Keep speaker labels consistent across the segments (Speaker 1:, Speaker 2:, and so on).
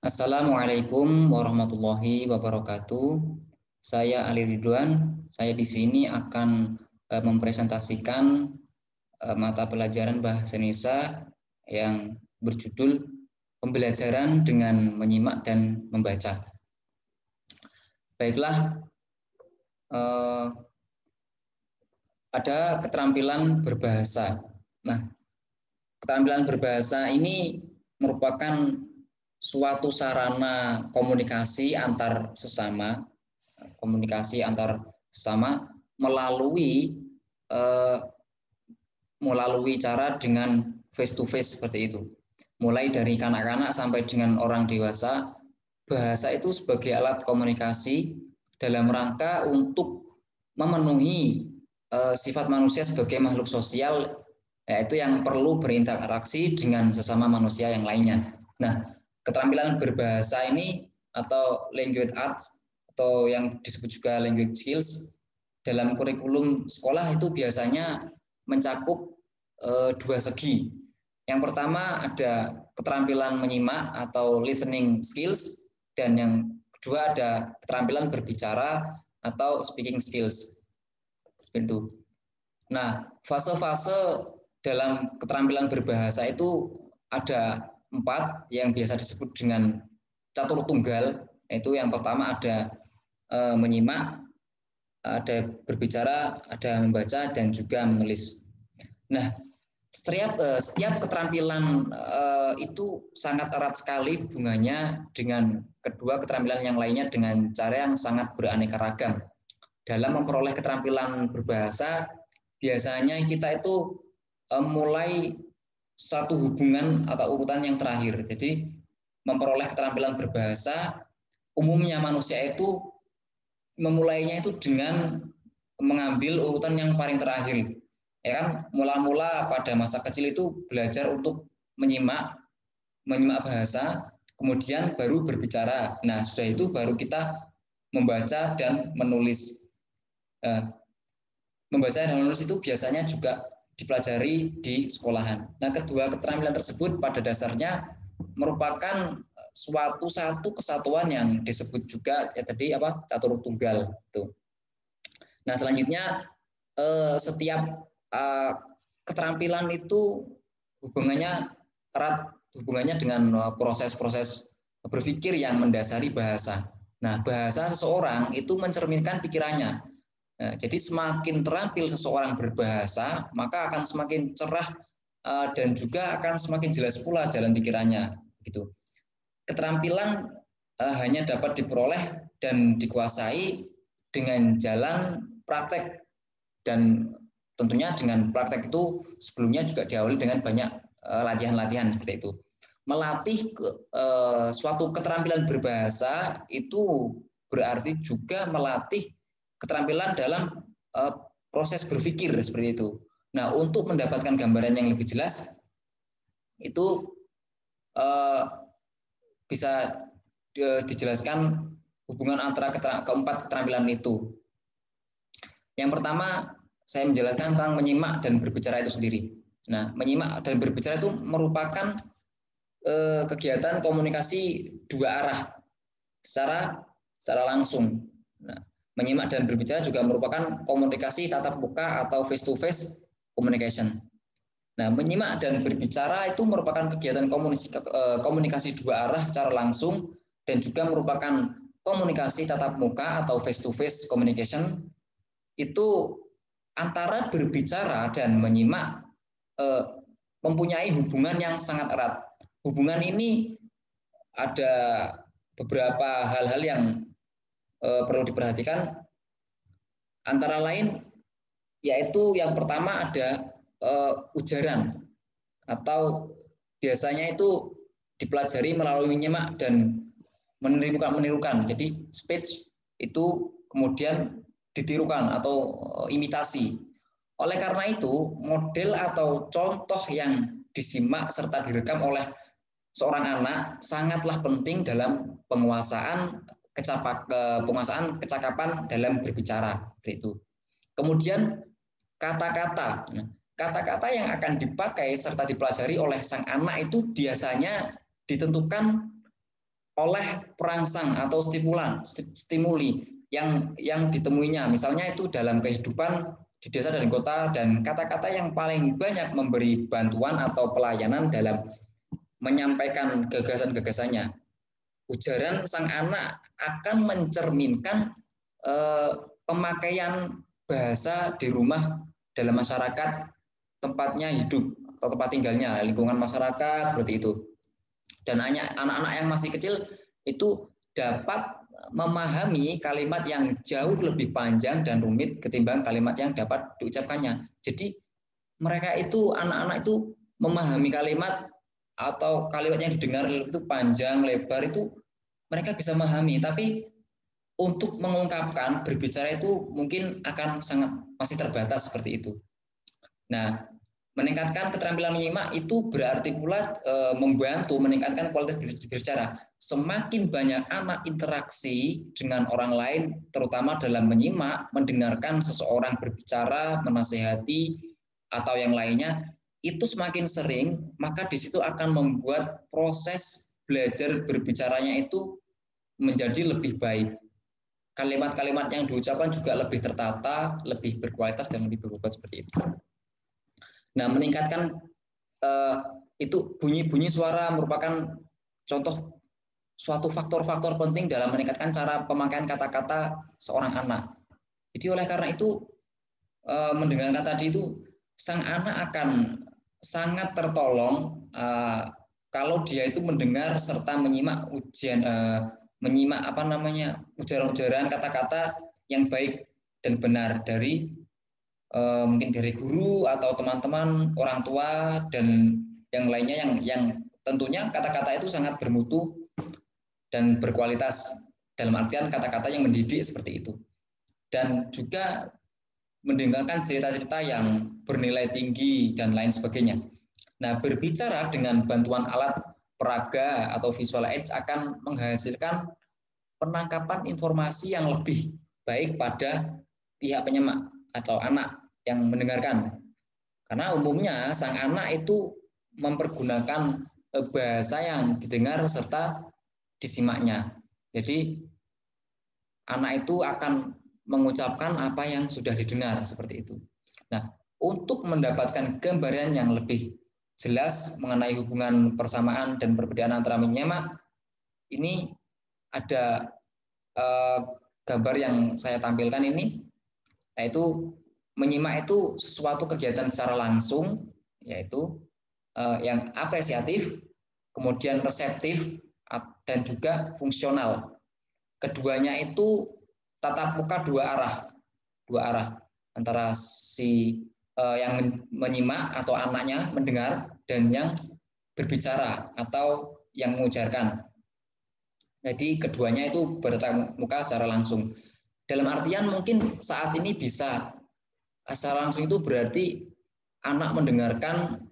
Speaker 1: Assalamualaikum warahmatullahi wabarakatuh. Saya Ali Ridwan. Saya di sini akan mempresentasikan mata pelajaran Bahasa Indonesia yang berjudul Pembelajaran dengan Menyimak dan Membaca. Baiklah, ada keterampilan berbahasa. Nah, keterampilan berbahasa ini merupakan suatu sarana komunikasi antar sesama, melalui cara dengan face to face seperti itu. Mulai dari kanak-kanak sampai dengan orang dewasa, bahasa itu sebagai alat komunikasi dalam rangka untuk memenuhi sifat manusia sebagai makhluk sosial, yaitu yang perlu berinteraksi dengan sesama manusia yang lainnya. Nah, keterampilan berbahasa ini atau language arts atau yang disebut juga language skills dalam kurikulum sekolah itu biasanya mencakup dua segi. Yang pertama ada keterampilan menyimak atau listening skills, dan yang kedua ada keterampilan berbicara atau speaking skills. Itu. Nah, fase-fase dalam keterampilan berbahasa itu ada 4 yang biasa disebut dengan catur tunggal. Yaitu yang pertama ada menyimak, ada berbicara, ada membaca, dan juga menulis. Nah, setiap keterampilan itu sangat erat sekali hubungannya dengan kedua keterampilan yang lainnya dengan cara yang sangat beraneka ragam. Dalam memperoleh keterampilan berbahasa, biasanya kita itu mulai satu hubungan atau urutan yang terakhir. Jadi memperoleh keterampilan berbahasa, umumnya manusia itu memulainya itu dengan mengambil urutan yang paling terakhir. Ya kan, mula-mula pada masa kecil itu belajar untuk menyimak bahasa, kemudian baru berbicara. Nah, sudah itu baru kita membaca dan menulis. Membaca dan menulis itu biasanya juga dipelajari di sekolahan. Nah, kedua keterampilan tersebut pada dasarnya merupakan satu kesatuan yang disebut juga ya tadi catur tunggal itu. Nah, selanjutnya setiap keterampilan itu hubungannya erat dengan proses-proses berpikir yang mendasari bahasa. Nah, bahasa seseorang itu mencerminkan pikirannya. Nah, jadi semakin terampil seseorang berbahasa, maka akan semakin cerah dan juga akan semakin jelas pula jalan pikirannya. Gitu. Keterampilan hanya dapat diperoleh dan dikuasai dengan jalan praktek, dan tentunya dengan praktek itu sebelumnya juga diawali dengan banyak latihan-latihan seperti itu. Melatih suatu keterampilan berbahasa itu berarti juga melatih keterampilan dalam proses berpikir seperti itu. Nah, untuk mendapatkan gambaran yang lebih jelas itu bisa dijelaskan hubungan antara keempat keterampilan itu. Yang pertama, saya menjelaskan tentang menyimak dan berbicara itu sendiri. Nah, menyimak dan berbicara itu merupakan kegiatan komunikasi dua arah secara langsung. Nah, menyimak dan berbicara juga merupakan komunikasi tatap muka atau face to face communication. Nah, menyimak dan berbicara itu merupakan kegiatan komunikasi dua arah secara langsung dan juga merupakan komunikasi tatap muka atau face to face communication. Itu antara berbicara dan menyimak mempunyai hubungan yang sangat erat. Hubungan ini ada beberapa hal-hal yang perlu diperhatikan, antara lain yaitu yang pertama ada ujaran, atau biasanya itu dipelajari melalui menyimak dan menirukan. Jadi speech itu kemudian ditirukan atau imitasi. Oleh karena itu, model atau contoh yang disimak serta direkam oleh seorang anak sangatlah penting dalam penguasaan kecakapan dalam berbicara. Itu. Kemudian kata-kata. Kata-kata yang akan dipakai serta dipelajari oleh sang anak itu biasanya ditentukan oleh perangsang atau stimuli yang ditemuinya. Misalnya itu dalam kehidupan di desa dan kota, dan kata-kata yang paling banyak memberi bantuan atau pelayanan dalam menyampaikan gagasan-gagasannya. Ujaran sang anak akan mencerminkan pemakaian bahasa di rumah dalam masyarakat tempatnya hidup atau tempat tinggalnya, lingkungan masyarakat seperti itu. Dan anak-anak yang masih kecil itu dapat memahami kalimat yang jauh lebih panjang dan rumit ketimbang kalimat yang dapat diucapkannya. Jadi mereka itu, anak-anak itu memahami kalimat atau kalimat yang didengar itu panjang, lebar, itu mereka bisa memahami. Tapi untuk mengungkapkan, berbicara itu mungkin akan sangat masih terbatas seperti itu. Nah, meningkatkan keterampilan menyimak itu berarti pula membantu meningkatkan kualitas berbicara. Semakin banyak anak interaksi dengan orang lain, terutama dalam menyimak, mendengarkan seseorang berbicara, menasehati, atau yang lainnya, itu semakin sering, maka di situ akan membuat proses belajar berbicaranya itu menjadi lebih baik. Kalimat-kalimat yang diucapkan juga lebih tertata, lebih berkualitas, dan lebih berbobot seperti itu. Nah, meningkatkan itu bunyi-bunyi suara merupakan contoh suatu faktor-faktor penting dalam meningkatkan cara pemakaian kata-kata seorang anak. Jadi oleh karena itu mendengarkan tadi itu sang anak akan sangat tertolong kalau dia itu mendengar serta menyimak menyimak ujaran-ujaran kata-kata yang baik dan benar dari mungkin dari guru atau teman-teman, orang tua, dan yang lainnya yang tentunya kata-kata itu sangat bermutu dan berkualitas, dalam artian kata-kata yang mendidik seperti itu. Dan juga mendengarkan cerita-cerita yang bernilai tinggi dan lain sebagainya. Nah, berbicara dengan bantuan alat peraga atau visual aids akan menghasilkan penangkapan informasi yang lebih baik pada pihak penyimak atau anak yang mendengarkan. Karena umumnya sang anak itu mempergunakan bahasa yang didengar serta disimaknya. Jadi anak itu akan mengucapkan apa yang sudah didengar seperti itu. Nah, untuk mendapatkan gambaran yang lebih jelas mengenai hubungan persamaan dan perbedaan antara menyimak, ini ada gambar yang saya tampilkan ini, yaitu menyimak itu suatu kegiatan secara langsung, yaitu yang apresiatif, kemudian reseptif, dan juga fungsional. Keduanya itu tatap muka dua arah antara si yang menyimak atau anaknya mendengar dan yang berbicara atau yang mengujarkan. Jadi keduanya itu bertatap muka secara langsung. Dalam artian mungkin saat ini bisa secara langsung itu berarti anak mendengarkan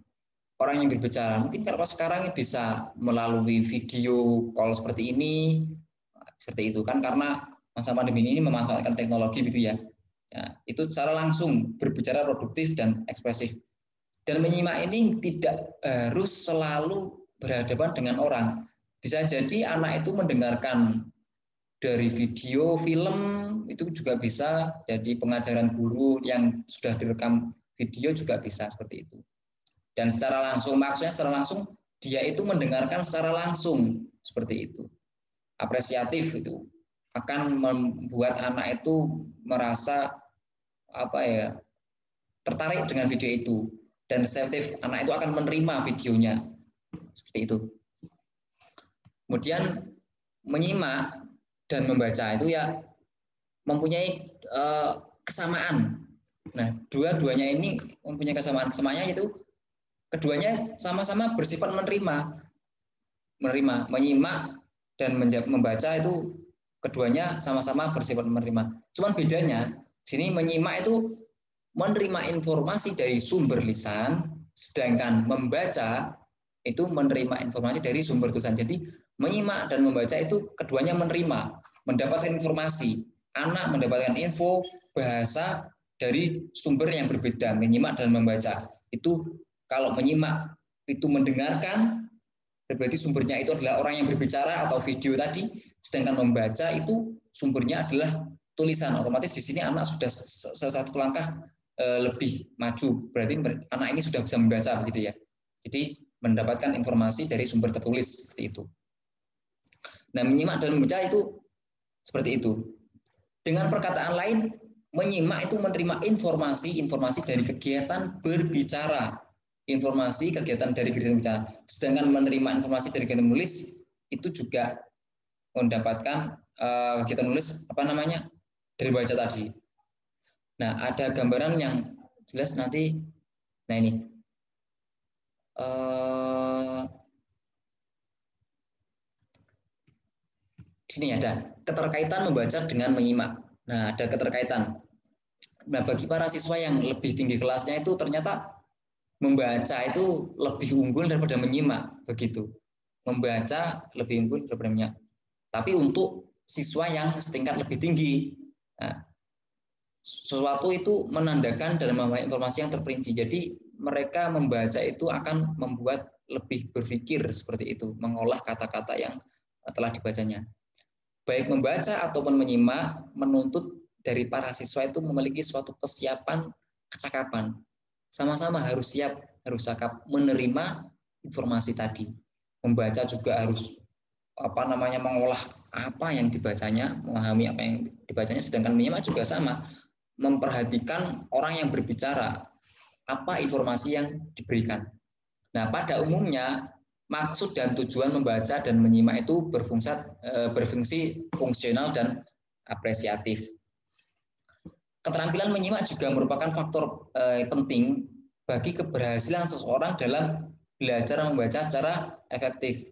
Speaker 1: orang yang berbicara. Mungkin kalau sekarang bisa melalui video call seperti ini, seperti itu kan, karena masa pandemi ini memanfaatkan teknologi gitu ya. Ya, itu secara langsung berbicara produktif dan ekspresif. Dan menyimak ini tidak harus selalu berhadapan dengan orang. Bisa jadi anak itu mendengarkan dari video, film, itu juga bisa. Jadi pengajaran guru yang sudah direkam video juga bisa seperti itu. Dan secara langsung, maksudnya secara langsung dia itu mendengarkan secara langsung seperti itu. Apresiatif itu akan membuat anak itu merasa tertarik dengan video itu, dan reseptif, anak itu akan menerima videonya seperti itu. Kemudian menyimak dan membaca itu ya mempunyai kesamaan. Nah, dua-duanya ini mempunyai kesamaannya itu keduanya sama-sama bersifat menerima, menyimak dan membaca itu keduanya sama-sama bersifat menerima. Cuman bedanya sini menyimak itu menerima informasi dari sumber lisan, sedangkan membaca itu menerima informasi dari sumber tulisan. Jadi menyimak dan membaca itu keduanya menerima, mendapatkan informasi. Anak mendapatkan info bahasa dari sumber yang berbeda, menyimak dan membaca. Itu kalau menyimak itu mendengarkan, Berarti sumbernya itu adalah orang yang berbicara atau video tadi, sedangkan membaca itu sumbernya adalah tulisan. Otomatis di sini anak sudah satu langkah lebih maju. Berarti anak ini sudah bisa membaca begitu ya. Jadi mendapatkan informasi dari sumber tertulis seperti itu. Nah, menyimak dan membaca itu seperti itu. Dengan perkataan lain, menyimak itu menerima informasi dari kegiatan berbicara. Informasi kegiatan dari kegiatan berbicara. Sedangkan menerima informasi dari kegiatan menulis itu juga mendapatkan kegiatan menulis dari baca tadi. Nah, ada gambaran yang jelas nanti. Nah, ini. Di sini ada keterkaitan membaca dengan menyimak. Nah, ada keterkaitan. Nah, bagi para siswa yang lebih tinggi kelasnya itu ternyata membaca itu lebih unggul daripada menyimak, begitu. Membaca lebih unggul daripada menyimak. Tapi untuk siswa yang setingkat lebih tinggi, nah, sesuatu itu menandakan dalam informasi yang terperinci. Jadi mereka membaca itu akan membuat lebih berpikir seperti itu, mengolah kata-kata yang telah dibacanya. Baik membaca ataupun menyimak menuntut dari para siswa itu memiliki suatu kesiapan kecakapan. Sama-sama harus siap, harus cakap menerima informasi tadi. Membaca juga harus mengolah apa yang dibacanya, memahami apa yang dibacanya, sedangkan menyimak juga sama, memperhatikan orang yang berbicara, apa informasi yang diberikan. Nah, pada umumnya maksud dan tujuan membaca dan menyimak itu berfungsi fungsional dan apresiatif. Keterampilan menyimak juga merupakan faktor penting bagi keberhasilan seseorang dalam belajar membaca secara efektif.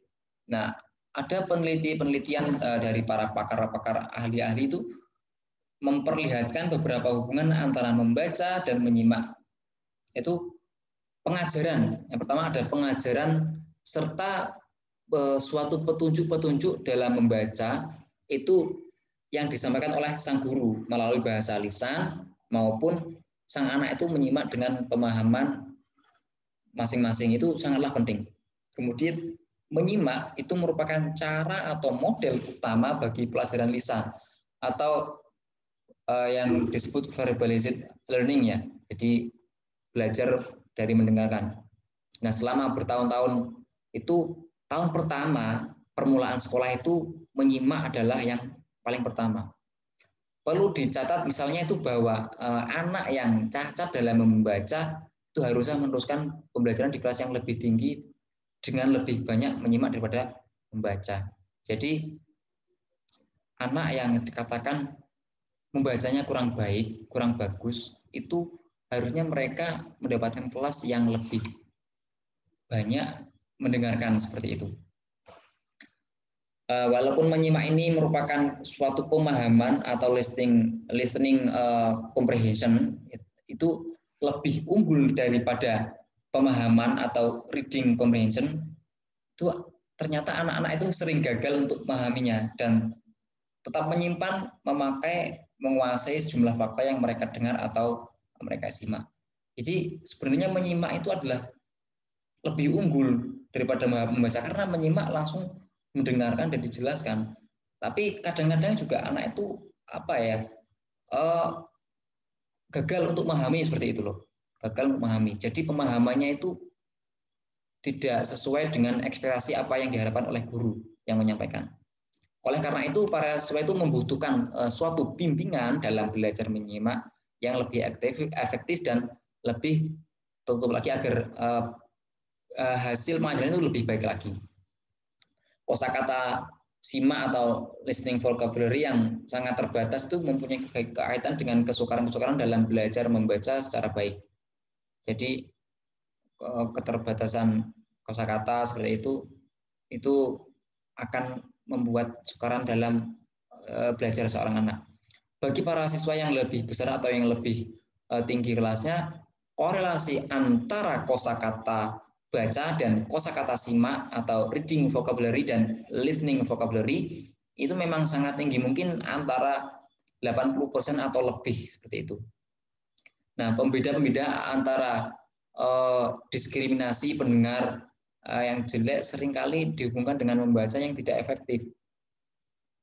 Speaker 1: Nah, ada penelitian dari para pakar-pakar ahli-ahli itu memperlihatkan beberapa hubungan antara membaca dan menyimak. Itu pengajaran. Yang pertama ada pengajaran serta suatu petunjuk-petunjuk dalam membaca itu yang disampaikan oleh sang guru melalui bahasa lisan maupun sang anak itu menyimak dengan pemahaman masing-masing, itu sangatlah penting. Kemudian menyimak itu merupakan cara atau model utama bagi pelajaran lisan atau yang disebut verbalized learning ya. Jadi belajar dari mendengarkan. Nah, selama bertahun-tahun itu tahun pertama permulaan sekolah itu menyimak adalah yang paling pertama. Perlu dicatat misalnya itu bahwa anak yang cacat dalam membaca itu harusnya meneruskan pembelajaran di kelas yang lebih tinggi dengan lebih banyak menyimak daripada membaca. Jadi anak yang dikatakan membacanya kurang baik, kurang bagus, itu harusnya mereka mendapatkan kelas yang lebih banyak mendengarkan seperti itu. Walaupun menyimak ini merupakan suatu pemahaman atau listening comprehension, itu lebih unggul daripada pemahaman atau reading comprehension, itu ternyata anak-anak itu sering gagal untuk memahaminya dan tetap menyimpan, memakai, menguasai sejumlah fakta yang mereka dengar atau mereka simak. Jadi sebenarnya menyimak itu adalah lebih unggul daripada membaca karena menyimak langsung mendengarkan dan dijelaskan. Tapi kadang-kadang juga anak itu gagal untuk memahami seperti itu loh. Gagal untuk memahami. Jadi pemahamannya itu tidak sesuai dengan ekspektasi apa yang diharapkan oleh guru yang menyampaikan. Oleh karena itu, para siswa itu membutuhkan suatu bimbingan dalam belajar menyimak yang lebih efektif dan lebih tertutup lagi agar hasil pengajaran itu lebih baik lagi. Kosakata simak atau listening vocabulary yang sangat terbatas itu mempunyai kaitan dengan kesukaran-kesukaran dalam belajar membaca secara baik. Jadi keterbatasan kosakata seperti itu akan membuat sukaran dalam belajar seorang anak. Bagi para siswa yang lebih besar atau yang lebih tinggi kelasnya, korelasi antara kosakata baca dan kosakata simak atau reading vocabulary dan listening vocabulary itu memang sangat tinggi, mungkin antara 80% atau lebih seperti itu. Nah, pembeda-pembeda antara diskriminasi pendengar yang jelek seringkali dihubungkan dengan membaca yang tidak efektif.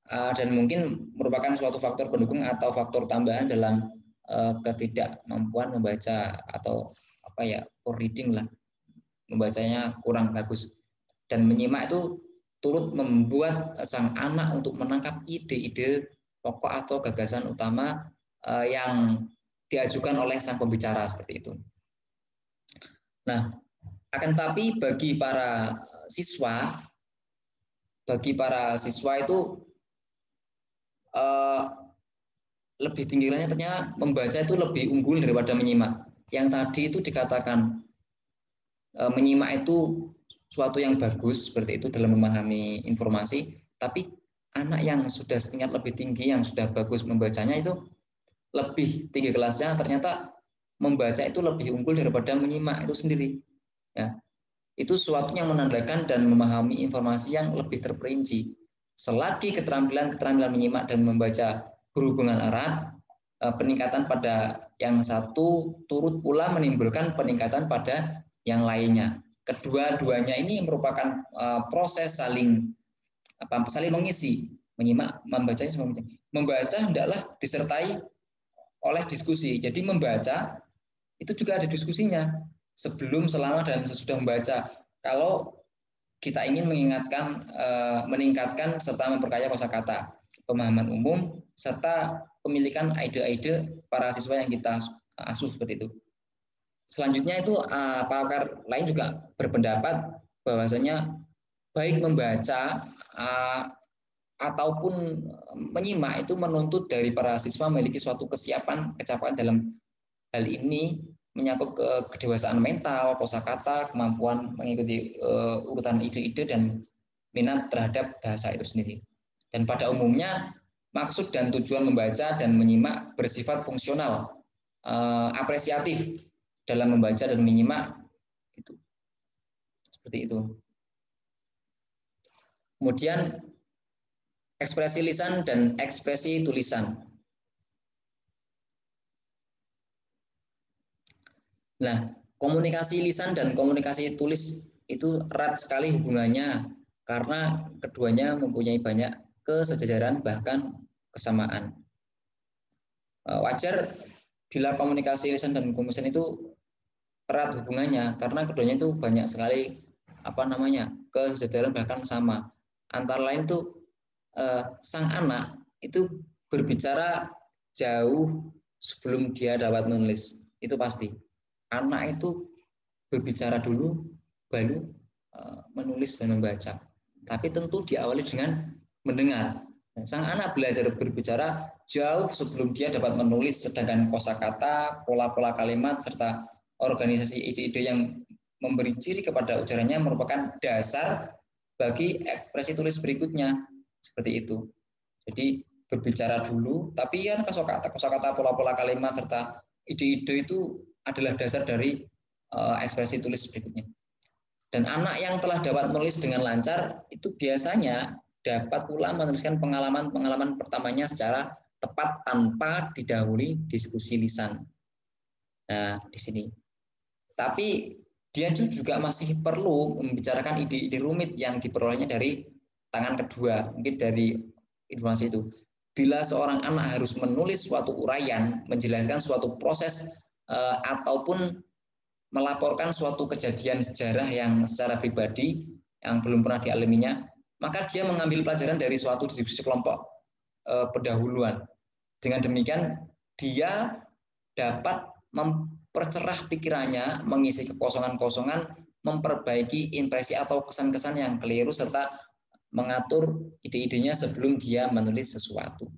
Speaker 1: Dan mungkin merupakan suatu faktor pendukung atau faktor tambahan dalam ketidakmampuan membaca atau poor reading lah, membacanya kurang bagus. Dan menyimak itu turut membuat sang anak untuk menangkap ide-ide pokok atau gagasan utama yang diajukan oleh sang pembicara seperti itu. Nah, akan tapi bagi para siswa itu lebih tinggi ternyata membaca itu lebih unggul daripada menyimak. Yang tadi itu dikatakan menyimak itu suatu yang bagus seperti itu dalam memahami informasi, tapi anak yang sudah tingkat lebih tinggi, yang sudah bagus membacanya itu lebih tinggi kelasnya, ternyata membaca itu lebih unggul daripada menyimak itu sendiri. Ya, itu sesuatu yang menandakan dan memahami informasi yang lebih terperinci. Selagi keterampilan menyimak dan membaca berhubungan erat, peningkatan pada yang satu turut pula menimbulkan peningkatan pada yang lainnya. Kedua-duanya ini merupakan proses saling mengisi. Menyimak, membaca hendaklah disertai oleh diskusi. Jadi membaca itu juga ada diskusinya sebelum, selama, dan sesudah membaca. Kalau kita ingin meningkatkan serta memperkaya kosakata, pemahaman umum, serta pemilikan ide-ide para siswa yang kita asuh seperti itu. Selanjutnya itu pakar lain juga berpendapat bahwasanya baik membaca ataupun menyimak itu menuntut dari para siswa memiliki suatu kesiapan, kecapakan dalam hal ini menyangkut kedewasaan mental, kosakata, kemampuan mengikuti urutan ide-ide dan minat terhadap bahasa itu sendiri. Dan pada umumnya maksud dan tujuan membaca dan menyimak bersifat fungsional, apresiatif dalam membaca dan menyimak itu. Seperti itu. Kemudian ekspresi lisan dan ekspresi tulisan. Nah, komunikasi lisan dan komunikasi tulis itu erat sekali hubungannya karena keduanya mempunyai banyak kesejajaran bahkan kesamaan. Wajar bila komunikasi lisan dan komunikasi itu erat hubungannya karena keduanya itu banyak sekali kesejajaran bahkan sama. Antara lain itu sang anak itu berbicara jauh sebelum dia dapat menulis, itu pasti. Anak itu berbicara dulu, baru menulis dan membaca. Tapi tentu diawali dengan mendengar. Sang anak belajar berbicara jauh sebelum dia dapat menulis, sedangkan kosakata, pola-pola kalimat, serta organisasi ide-ide yang memberi ciri kepada ujarannya merupakan dasar bagi ekspresi tulis berikutnya. Seperti itu. Jadi berbicara dulu, tapi kan kosakata, pola-pola kalimat, serta ide-ide itu adalah dasar dari ekspresi tulis berikutnya. Dan anak yang telah dapat menulis dengan lancar itu biasanya dapat pula menuliskan pengalaman pertamanya secara tepat tanpa didahului diskusi lisan. Nah, di sini. Tapi dia juga masih perlu membicarakan ide-ide rumit yang diperolehnya dari tangan kedua, mungkin dari informasi itu. Bila seorang anak harus menulis suatu uraian, menjelaskan suatu proses ataupun melaporkan suatu kejadian sejarah yang secara pribadi yang belum pernah dialaminya, maka dia mengambil pelajaran dari suatu diskusi kelompok pendahuluan. Dengan demikian dia dapat mempercerah pikirannya, mengisi kekosongan-kosongan, memperbaiki impresi atau kesan-kesan yang keliru, serta mengatur ide-idenya sebelum dia menulis sesuatu.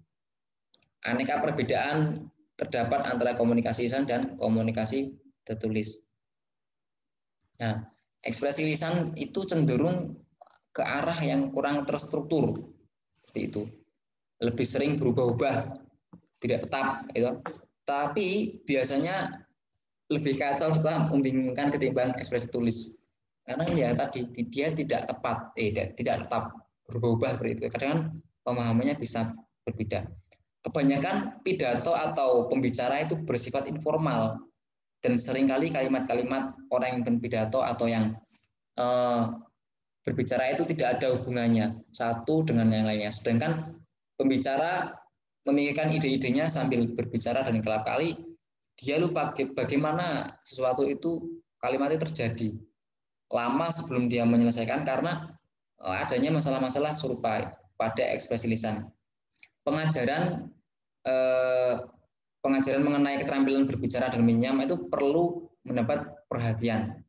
Speaker 1: Aneka perbedaan terdapat antara komunikasi lisan dan komunikasi tertulis. Nah, ekspresi lisan itu cenderung ke arah yang kurang terstruktur, seperti itu. Lebih sering berubah-ubah, tidak tetap, gitu. Tapi biasanya lebih kacau serta membingungkan ketimbang ekspresi tulis. Karena ya tadi dia tidak tepat, tidak tetap, berubah-ubah seperti itu. Kadang pemahamannya bisa berbeda. Kebanyakan pidato atau pembicara itu bersifat informal dan seringkali kalimat-kalimat orang yang berpidato atau yang berbicara itu tidak ada hubungannya satu dengan yang lainnya. Sedangkan pembicara memikirkan ide-idenya sambil berbicara dan kelak kali dia lupa bagaimana sesuatu itu kalimat itu terjadi lama sebelum dia menyelesaikan karena adanya masalah-masalah serupa pada ekspresi lisan. Pengajaran mengenai keterampilan berbicara dan menyimak itu perlu mendapat perhatian.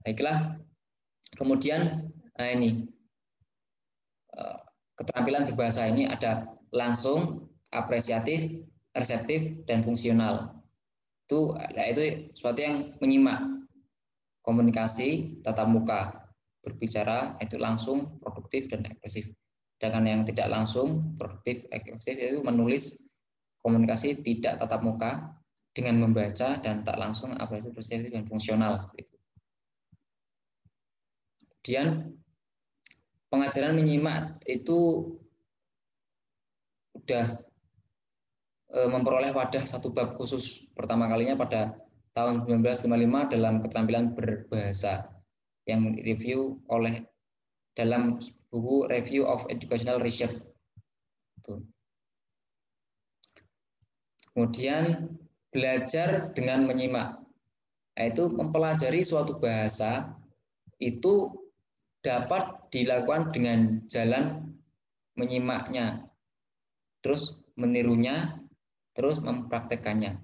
Speaker 1: Baiklah, kemudian ini keterampilan berbahasa ini ada langsung, apresiatif, reseptif, dan fungsional. Itu sesuatu yang menyimak, komunikasi, tatap muka, berbicara itu langsung, produktif, dan ekspresif. Sedangkan yang tidak langsung, produktif, ekspresif itu menulis, komunikasi, tidak tatap muka, dengan membaca, dan tak langsung, apresiatif, reseptif, dan fungsional. Seperti itu. Kemudian pengajaran menyimak itu sudah memperoleh wadah satu bab khusus pertama kalinya pada tahun 1955 dalam keterampilan berbahasa yang direview oleh dalam buku Review of Educational Research. Kemudian belajar dengan menyimak, yaitu mempelajari suatu bahasa itu dapat dilakukan dengan jalan menyimaknya, terus menirunya, terus mempraktekannya.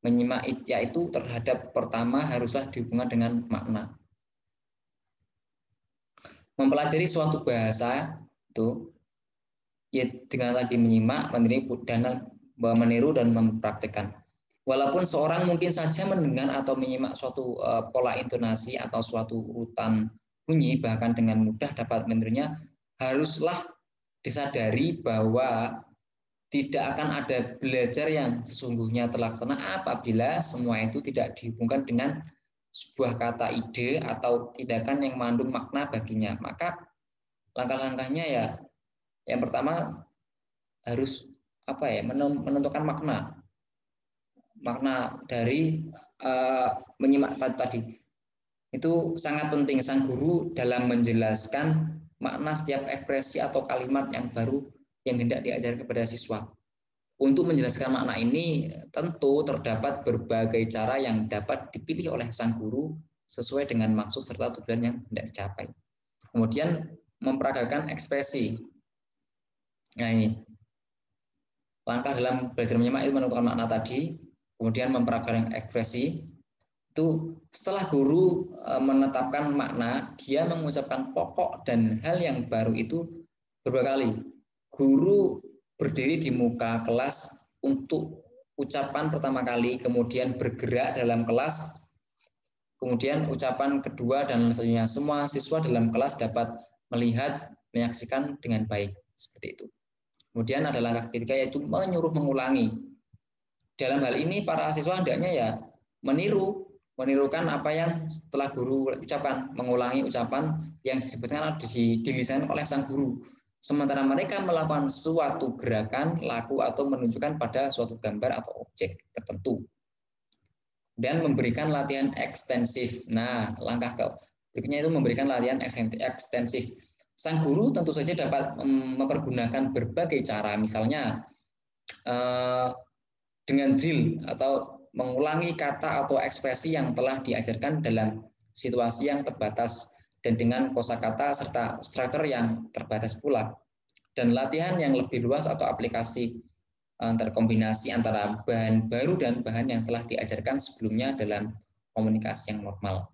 Speaker 1: Menyimak yaitu terhadap pertama haruslah dihubungkan dengan makna. Mempelajari suatu bahasa itu ya dengan tadi menyimak, meniru dan mempraktekkan. Walaupun seorang mungkin saja mendengar atau menyimak suatu pola intonasi atau suatu urutan bunyi, bahkan dengan mudah dapat menirunya, haruslah disadari bahwa tidak akan ada belajar yang sesungguhnya terlaksana apabila semua itu tidak dihubungkan dengan sebuah kata ide atau tindakan yang mengandung makna baginya. Maka langkah-langkahnya ya yang pertama harus menentukan makna dari menyimak tadi. Itu sangat penting sang guru dalam menjelaskan makna setiap ekspresi atau kalimat yang baru yang hendak diajarkan kepada siswa. Untuk menjelaskan makna ini tentu terdapat berbagai cara yang dapat dipilih oleh sang guru sesuai dengan maksud serta tujuan yang hendak dicapai. Kemudian memperagakan ekspresi. Nah ini langkah dalam belajar menyimak itu menentukan makna tadi, kemudian memperagakan ekspresi. Itu setelah guru menetapkan makna, dia mengucapkan pokok dan hal yang baru itu beberapa kali. Guru berdiri di muka kelas untuk ucapan pertama kali, kemudian bergerak dalam kelas, kemudian ucapan kedua dan selanjutnya. Semua siswa dalam kelas dapat melihat, menyaksikan dengan baik. Seperti itu. Kemudian ada langkah ketiga yaitu menyuruh mengulangi. Dalam hal ini para siswa hendaknya ya menirukan apa yang telah guru ucapkan, mengulangi ucapan yang disebutkan dilisankan oleh sang guru. Sementara mereka melakukan suatu gerakan, laku atau menunjukkan pada suatu gambar atau objek tertentu. Dan memberikan latihan ekstensif. Nah, langkah berikutnya itu memberikan latihan ekstensif. Sang guru tentu saja dapat mempergunakan berbagai cara, misalnya dengan drill atau mengulangi kata atau ekspresi yang telah diajarkan dalam situasi yang terbatas dan dengan kosakata serta struktur yang terbatas pula. Dan latihan yang lebih luas atau aplikasi terkombinasi antara bahan baru dan bahan yang telah diajarkan sebelumnya dalam komunikasi yang normal.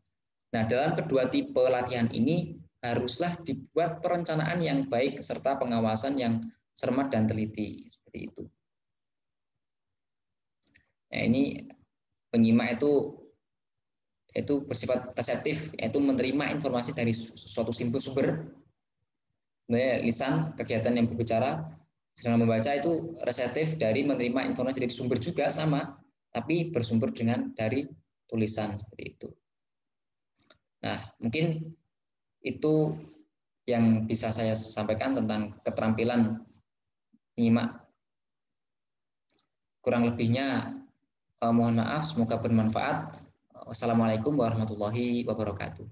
Speaker 1: Nah, dalam kedua tipe latihan ini haruslah dibuat perencanaan yang baik serta pengawasan yang cermat dan teliti. Seperti itu. Nah, ini penyimak itu bersifat reseptif, yaitu menerima informasi dari suatu sumber, lisan, kegiatan yang berbicara. Sedangkan membaca itu reseptif dari menerima informasi dari sumber juga sama, tapi bersumber dari tulisan seperti itu. Nah, mungkin itu yang bisa saya sampaikan tentang keterampilan menyimak. Kurang lebihnya mohon maaf, semoga bermanfaat. Wassalamualaikum warahmatullahi wabarakatuh.